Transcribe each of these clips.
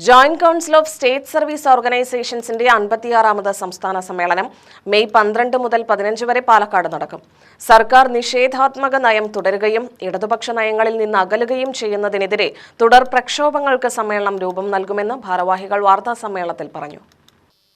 Joint council of state service ഓർഗനൈസേഷൻസിന്റെ 56ാമത് സംസ്ഥാന സമ്മേളനം മെയ് 12 മുതൽ 15 വരെ പാലക്കാട് നടക്കും. സർക്കാർ നിഷേധാത്മക നയം തുടരുകയും ഇടതുപക്ഷ നയങ്ങളിൽ നിന്ന് അകലുകയും ചെയ്യുന്നതിനെതിരെ തുടർ പ്രക്ഷോഭങ്ങൾക്ക് സമ്മേളനം രൂപം നൽകുമെന്ന് ഭാരവാഹികൾ വാർത്താസമ്മേളനത്തിൽ പറഞ്ഞു.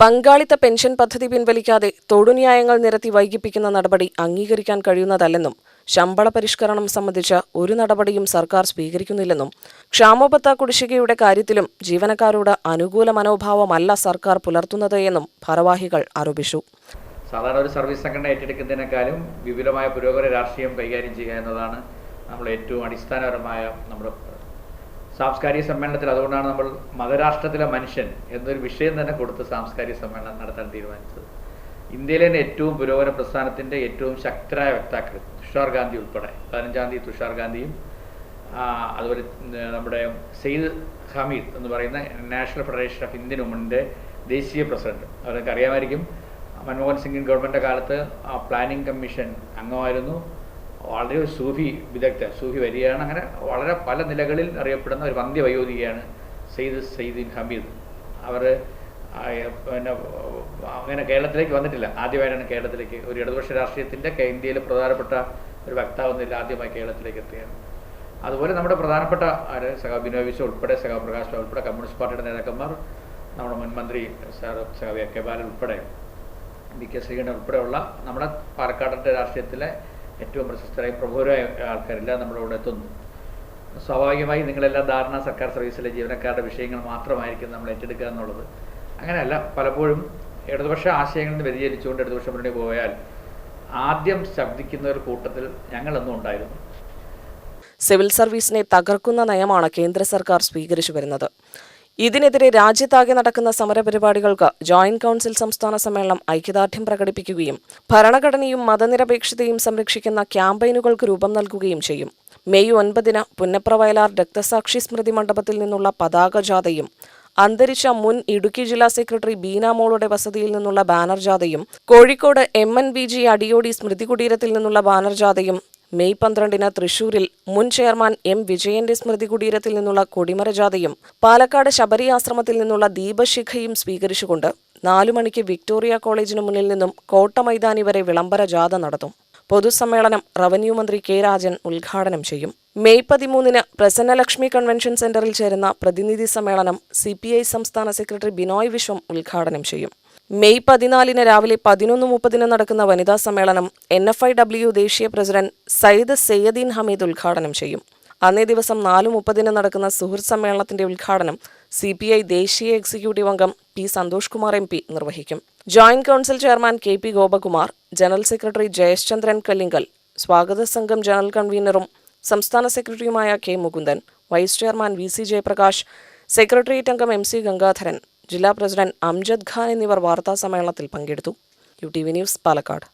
പങ്കാളിത്ത പെൻഷൻ പദ്ധതി പിൻവലിക്കാതെ തൊടുന്യായങ്ങൾ നിരത്തി വൈകിപ്പിക്കുന്ന നടപടി അംഗീകരിക്കാൻ കഴിയുന്നതല്ലെന്നും ശമ്പള പരിഷ്കരണം സംബന്ധിച്ച ഒരു നടപടിയും സർക്കാർ സ്വീകരിക്കുന്നില്ലെന്നും ക്ഷാമബത്ത കുടിശ്ശികയുടെ കാര്യത്തിലും ജീവനക്കാരോട് അനുകൂല മനോഭാവമല്ല സർക്കാർ പുലർത്തുന്നത് എന്നും ഭാരവാഹികൾ ആരോപിച്ചു. സാധാരണ ഒരു സർവീസ് സംഘടന ഏറ്റെടുക്കുന്നതിനേക്കാളും വിപുലമായ പുരോഗമന രാഷ്ട്രീയം കൈകാര്യം ചെയ്യുക എന്നതാണ് നമ്മൾ ഏറ്റവും അടിസ്ഥാനപരമായ നമ്മുടെ സാംസ്കാരിക സമ്മേളനത്തിൽ. അതുകൊണ്ടാണ് നമ്മൾ മതരാഷ്ട്രത്തിലെ മനുഷ്യൻ എന്നൊരു വിഷയം തന്നെ കൊടുത്ത് സാംസ്കാരിക സമ്മേളനം നടത്താൻ തീരുമാനിച്ചത്. ഇന്ത്യയിലെ തന്നെ ഏറ്റവും പുരോഗമന പ്രസ്ഥാനത്തിൻ്റെ ഏറ്റവും ശക്തരായ വക്താക്കൾ തുഷാർ ഗാന്ധി ഉൾപ്പെടെ 15-ാം തീയതി തുഷാർ ഗാന്ധിയും അതുപോലെ നമ്മുടെ സെയ്ദ് ഹമീദ് എന്ന് പറയുന്ന നാഷണൽ ഫെഡറേഷൻ ഓഫ് ഇന്ത്യൻ വുമണിൻ്റെ ദേശീയ പ്രസിഡന്റ്, അവർക്ക് അറിയാമായിരിക്കും, മൻമോഹൻ സിംഗ് ഗവൺമെൻറ് കാലത്ത് പ്ലാനിംഗ് കമ്മീഷൻ അംഗമായിരുന്നു. വളരെ ഒരു സൂഫി വിദഗ്ധ, സൂഫി വരികയാണ്. അങ്ങനെ വളരെ പല നിലകളിൽ അറിയപ്പെടുന്ന ഒരു വന്ധ്യവയോധികയാണ് സെയ്ദ് ഹമീദ്. അവർ പിന്നെ അങ്ങനെ കേരളത്തിലേക്ക് വന്നിട്ടില്ല, ആദ്യമായിട്ടാണ് കേരളത്തിലേക്ക് ഒരു ഇടതുപക്ഷ രാഷ്ട്രീയത്തിൻ്റെ ഇന്ത്യയിലെ പ്രധാനപ്പെട്ട ഒരു വക്താവെന്നില്ല ആദ്യമായി കേരളത്തിലേക്ക് എത്തുകയാണ്. അതുപോലെ നമ്മുടെ പ്രധാനപ്പെട്ട സഖാ ബിനോയ് വിശ്വം ഉൾപ്പെടെ, സഖാ പ്രകാശ് രാവ് ഉൾപ്പെടെ, കമ്മ്യൂണിസ്റ്റ് പാർട്ടിയുടെ നേതാക്കന്മാർ, നമ്മുടെ മുൻ മന്ത്രി സഖാ കെ ബാലൻ ഉൾപ്പെടെ, വി കെ ശ്രീകണ്ഠൻ ഉൾപ്പെടെയുള്ള നമ്മുടെ പാലക്കാടിൻ്റെ രാഷ്ട്രീയത്തിലെ ഏറ്റവും പ്രശസ്തരായ പ്രമുഖരായ ആൾക്കാരെല്ലാം നമ്മളിവിടെ എത്തുന്നു. സ്വാഭാവികമായി നിങ്ങളെല്ലാം ധാരണ സർക്കാർ സർവീസിലെ ജീവനക്കാരുടെ വിഷയങ്ങൾ മാത്രമായിരിക്കും നമ്മൾ ഏറ്റെടുക്കുക എന്നുള്ളത്. അങ്ങനെയല്ല, പലപ്പോഴും ഇടതുപക്ഷ ആശയങ്ങളിൽ നിന്ന് വ്യതിചലിച്ചുകൊണ്ട് ഇടതുപക്ഷ മുന്നണി പോയാൽ ആദ്യം ശബ്ദിക്കുന്ന ഒരു കൂട്ടത്തിൽ ഞങ്ങളെന്നും ഉണ്ടായിരുന്നു. സിവിൽ സർവീസിനെ തകർക്കുന്ന നയമാണ് കേന്ദ്ര സർക്കാർ സ്വീകരിച്ചു വരുന്നത്. ഇതിനെതിരെ രാജ്യത്താകെ നടക്കുന്ന സമരപരിപാടികൾക്ക് ജോയിന്റ് കൗൺസിൽ സംസ്ഥാന സമ്മേളനം ഐക്യദാർഢ്യം പ്രകടിപ്പിക്കുകയും ഭരണഘടനയും മതനിരപേക്ഷതയും സംരക്ഷിക്കുന്ന ക്യാമ്പയിനുകൾക്ക് രൂപം നൽകുകയും ചെയ്യും. മെയ് 9 പുന്നപ്ര വയലാർ രക്തസാക്ഷി സ്മൃതി മണ്ഡപത്തിൽ നിന്നുള്ള പതാക ജാഥയും അന്തരിച്ച മുൻ ഇടുക്കി ജില്ലാ സെക്രട്ടറി ബീന മോളുടെ വസതിയിൽ നിന്നുള്ള ബാനർ ജാഥയും കോഴിക്കോട് MNVG അടിയോടി സ്മൃതി കുടീരത്തിൽ നിന്നുള്ള ബാനർ ജാഥയും മെയ് 12 തൃശൂരിൽ മുൻ ചെയർമാൻ M. വിജയന്റെ സ്മൃതി കുടീരത്തിൽ നിന്നുള്ള കൊടിമര ജാഥയും പാലക്കാട് ശബരി ആശ്രമത്തിൽ നിന്നുള്ള ദീപശിഖയും സ്വീകരിച്ചുകൊണ്ട് 4 മണിക്ക് വിക്ടോറിയ കോളേജിന് മുന്നിൽ നിന്നും കോട്ട മൈതാനി വരെ വിളംബര ജാഥ നടത്തും. പൊതുസമ്മേളനം റവന്യൂ മന്ത്രി K. രാജൻ ഉദ്ഘാടനം ചെയ്യും. മെയ് 13 പ്രസന്നലക്ഷ്മി കൺവെൻഷൻ സെന്ററിൽ ചേരുന്ന പ്രതിനിധി സമ്മേളനം CPI സംസ്ഥാന സെക്രട്ടറി ബിനോയ് വിശ്വം ഉദ്ഘാടനം ചെയ്യും. മെയ് 14 രാവിലെ 11:30 നടക്കുന്ന വനിതാ സമ്മേളനം NFIW ദേശീയ പ്രസിഡന്റ് സയ്യിദ് സെയ്യദീൻ ഹമീദ് ഉദ്ഘാടനം ചെയ്യും. അന്നേ ദിവസം 4:30 നടക്കുന്ന സുഹൃത്ത് സമ്മേളനത്തിന്റെ ഉദ്ഘാടനം CPI ദേശീയ എക്സിക്യൂട്ടീവ് അംഗം P. സന്തോഷ് കുമാർ MP നിർവഹിക്കും. Joint council chairman KP Gopakumar, general secretary Jayaschandran Kallingal, സ്വാഗത സംഘം ജനറൽ കൺവീനറും സംസ്ഥാന സെക്രട്ടറിയുമായ K. Mukundan, vice chairman VC Jayaprakash, secretariat അംഗം MC ഗംഗാധരൻ, ജില്ലാ പ്രസിഡന്റ് അംജദ് ഖാൻ എന്നിവർ വാർത്താ സമ്മേളനത്തിൽ പങ്കെടുത്തു. UTV news, Palakkad.